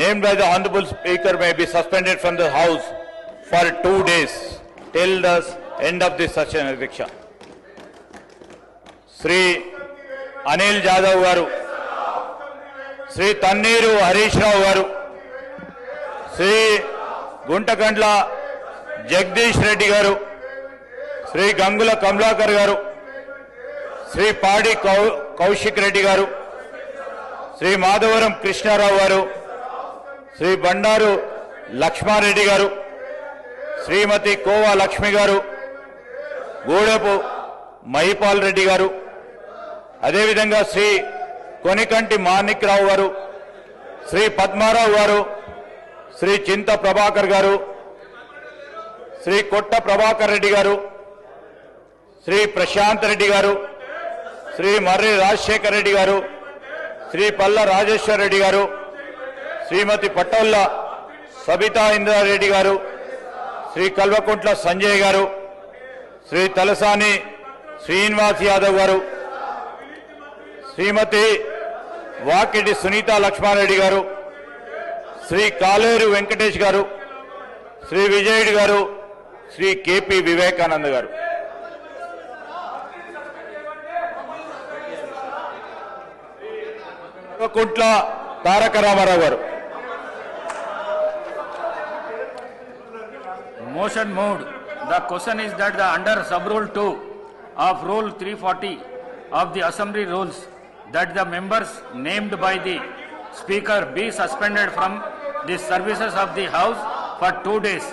named by the Honorable Speaker may be suspended from the House for 2 days till the end of this session. Adhyaksha. Sri Anil Jadhav garu, Sri Tanneeru Harish Rao garu, Sri Guntakandla Jagdish Reddy garu, Sri Gangula Kamlakar garu, Sri Padi Kaushik Reddy garu, Sri Madhavaram Krishna Rao garu, Sri Bandaru Lakshma Reddy garu, Srimati Kova Lakshmi garu, Godapu Mahipal Reddy garu, అదేవిధంగా శ్రీ కొనికంటి మాణిక్ రావు గారు, శ్రీ పద్మారావు గారు, శ్రీ చింత ప్రభాకర్ గారు, శ్రీ కొట్ట ప్రభాకర్ రెడ్డి గారు, శ్రీ ప్రశాంత్ రెడ్డి గారు, శ్రీ మర్రి రాజశేఖర్ రెడ్డి గారు, శ్రీ పల్ల రాజేశ్వర్ రెడ్డి గారు, శ్రీమతి పట్టొల్ల సబితా ఇంద్రారెడ్డి గారు, శ్రీ కల్వకుంట్ల సంజయ్ గారు, శ్రీ తలసాని శ్రీనివాస్ యాదవ్ గారు, శ్రీమతి వాకిటి సునీత లక్ష్మారెడ్డి గారు, శ్రీ కాలేరు వెంకటేష్ గారు, శ్రీ విజయుడు గారు, శ్రీ కేపీ వివేకానంద్ గారు. కుంట్ల తారక రామారావు గారు. Motion moved. The question is that under sub-rule 2 of Rule 340 of the Assembly Rules, that the members named by the Speaker be suspended from the services of the House for 2 days.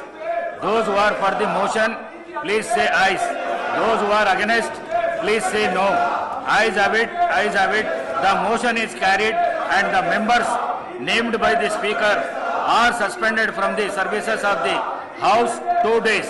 Those who are for the motion, please say ayes. Those who are against, please say no. Ayes have it, ayes have it. The motion is carried and the members named by the Speaker are suspended from the services of the House 2 days.